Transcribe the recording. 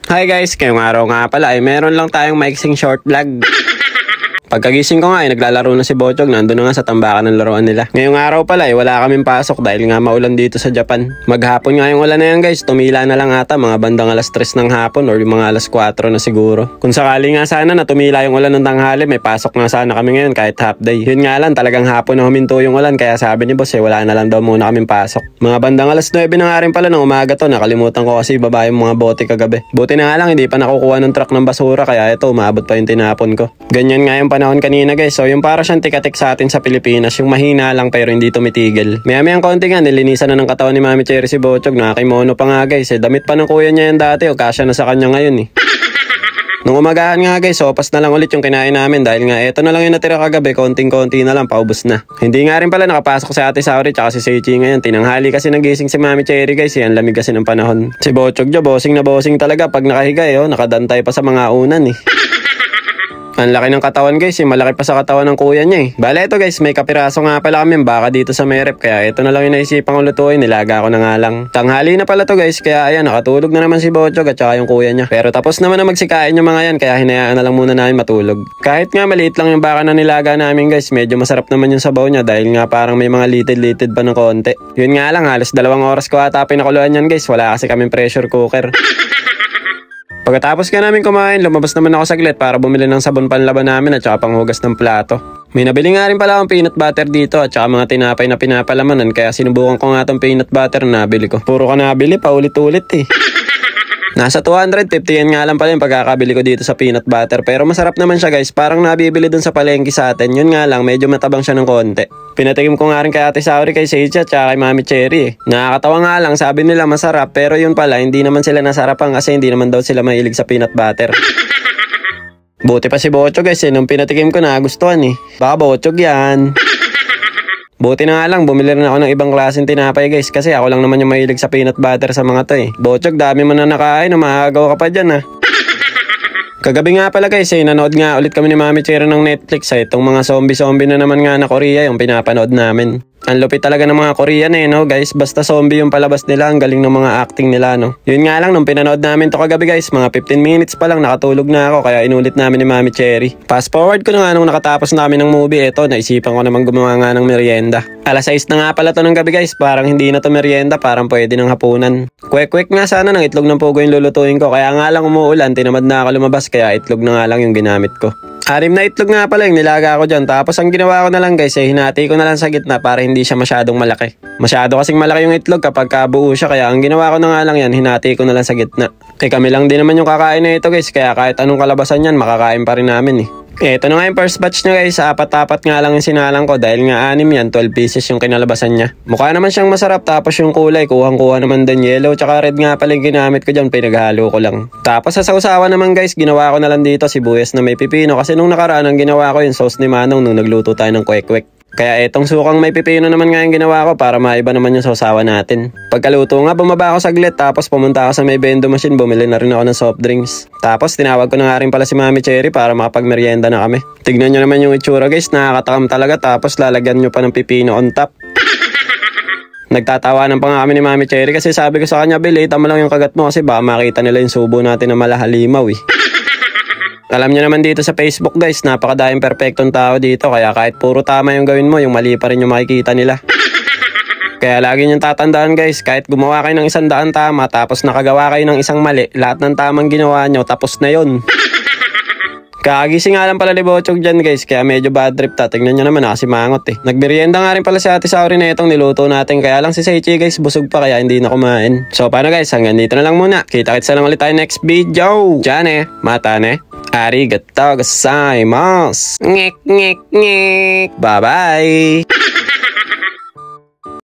Hi guys, ngayong araw nga pala ay meron lang tayong maiksing short vlog. Pagkagising ko nga ay naglalaro na si Bochog, nandun na nga sa tambakan ng laruan nila. Ngayong araw pala ay wala kaming pasok dahil nga maulan dito sa Japan. Maghapon nga yung ulan na yan guys, tumila na lang ata mga bandang alas 3 ng hapon or yung mga alas 4 na siguro. Kung sakali nga sana na tumila yung ulan ng tanghali, may pasok nga sana kami ngayon kahit half day. Yun nga lang, talagang hapon na huminto yung ulan kaya sabi ni boss wala na lang daw muna kaming pasok. Mga bandang alas 9 na nga rin pala ng umaga to, nakalimutan ko kasi ibaba yung mga bote kagabi. Buti na nga lang hindi pa nakukuha ng truck ng basura kaya ito umabot pa yung tinapon ko. Ganyan nga yung panahon kanina guys. So yung para siyang tikatik sa atin sa Pilipinas, yung mahina lang pero hindi tumitigil. Maya-mayang konti nga, nilinisan na ng katawan ni Mami Cherry si Bochog. Nakakimono pa nga guys. Damit pa ng kuya niya yan dati o kasya na sa kanya ngayon eh. Nung umagahan nga guys, sopas na lang ulit yung kinain namin dahil nga eto na lang yung natira kagabi, konting-konti na lang, paubos na. Hindi nga rin pala nakapasok si Ate Saori tsaka si Seichi ngayon. Tinanghali kasi nagising si Mami Cherry guys, yan lamig kasi ng panahon. Si Bochog dyan, bossing na bossing talaga pag nakahiga nakadantay pa sa mga unan eh. Ang laki ng katawan guys, malaki pa sa katawan ng kuya niya eh. Bale ito guys, may kapiraso nga pala kami baka dito sa Merep kaya ito na lang yung naisipang ulutuin, nilaga ko na nga lang. Tanghali na pala to guys, kaya ayan nakatulog na naman si Bochog at saka yung kuya niya. Pero tapos naman na magsikain yung mga yan kaya hinayaan na lang muna namin matulog. Kahit nga maliit lang yung baka na nilaga namin guys, medyo masarap naman yung sabaw niya dahil nga parang may mga litid-litid pa ng konti. Yun nga lang, halos 2 oras ko ata pinakuluan yan guys, wala kasi kaming pressure cooker. Pagkatapos ka namin kumain, lumabas naman ako saglit para bumili ng sabon panlaban namin at saka panghugas ng plato. May nabili nga rin pala akong peanut butter dito at saka mga tinapay na pinapalamanan kaya sinubukan ko nga itong peanut butter na nabili ko. Puro ka nabili, paulit-ulit eh. Nasa 250 yan nga lang pala yung pagkakabili ko dito sa peanut butter pero masarap naman siya guys, parang nabibili dun sa palengke sa atin. Yun nga lang, medyo matabang siya ng konti. Pinatikim ko nga rin kay Ate Saori, kay Seichi at saka kay Mami Cherry eh. Nakakatawa nga lang, sabi nila masarap pero yun pala hindi naman sila nasarapan kasi hindi naman daw sila mahilig sa peanut butter. Buti pa si Bochog guys nung pinatikim ko nagustuhan eh. Baka Bochog yan. Buti na nga lang, bumili rin ako ng ibang klaseng tinapay guys kasi ako lang naman yung mahilig sa peanut butter sa mga to eh. Bochog, dami mo na nakain, umahagaw ka pa dyan ah. Kagabi nga pala guys nanood nga ulit kami ni Mami Cherry ng Netflix itong mga zombie na naman nga na Korea yung pinapanood namin. Ang lupit talaga ng mga Korean no guys, basta zombie yung palabas nila, ang galing ng mga acting nila no. Yun nga lang, nung pinanood namin to kagabi guys, mga 15 minutes pa lang nakatulog na ako kaya inulit namin ni Mami Cherry. Fast forward ko na nga nung nakatapos namin ng movie, naisipan ko naman gumawa nga ng merienda. Alas 6 na nga pala to ng gabi guys, parang hindi na to merienda, parang pwede ng hapunan. Kwek-kwek nga sana ng itlog ng pugo yung lulutuin ko, kaya nga lang umuulan, tinamad na ako lumabas kaya itlog na nga lang yung ginamit ko. 6 na itlog nga pala yung nilaga ko dyan. Tapos ang ginawa ko na lang guys hinati ko na lang sa gitna para hindi siya masyadong malaki. Masyado kasing malaki yung itlog kapag kabuo siya kaya ang ginawa ko na nga lang yan, hinati ko na lang sa gitna. Kami lang din naman yung kakain na ito guys kaya kahit anong kalabasan yan makakain pa rin namin eh. Ito na nga yung first batch niya guys, 4-4 nga lang yung sinalang ko dahil nga 6 yan, 12 pieces yung kinalabasan niya. Mukha naman siyang masarap tapos yung kulay, kuhang-kuha naman din yellow tsaka red nga pala yung ginamit ko dyan, pinaghalo ko lang. Tapos sa sausawan naman guys, ginawa ko na lang dito sibuyas na may pipino kasi nung nakaraan ang ginawa ko yung sauce ni Manong nung nagluto tayo ng kwek-kwek. Kaya etong sukang may pipino naman nga yung ginawa ko para maiba naman yung sausawan natin. Pagkaluto nga, bumaba ako saglit tapos pumunta ako sa may vendo machine, bumili na rin ako ng soft drinks. Tapos tinawag ko na nga rin pala si Mami Cherry para makapagmerienda na kami. Tignan nyo naman yung itsura guys, nakakatakam talaga tapos lalagyan nyo pa ng pipino on top. Nagtatawanan pa nga kami ni Mami Cherry kasi sabi ko sa kanya, Bill, tama lang yung kagat mo kasi baka makita nila yung subo natin na malahalimaw eh. Alam niyo naman dito sa Facebook guys, napakadaming perfectong tao dito kaya kahit puro tama yung gawin mo, yung mali pa rin yung makikita nila. Kaya lagi niyong tatandaan guys, kahit gumawa kayo ng 100 tama tapos nakagawa kayo ng isang mali, lahat ng tamang ginawa nyo tapos na yun. Kagising nga lang pala ni Bochog dyan guys, kaya medyo bad trip ta. Tingnan nyo naman nakasimangot eh. Nagmerienda nga rin pala si Ate Saori na itong niluto natin, kaya lang si Seichi guys busog pa kaya hindi na kumain. So paano guys, hanggang dito na lang muna. Kita-kitsa lang ulit tayo next video. Diyan mata arigatou gozaimasu. Ngek ngek ngek. Bye bye.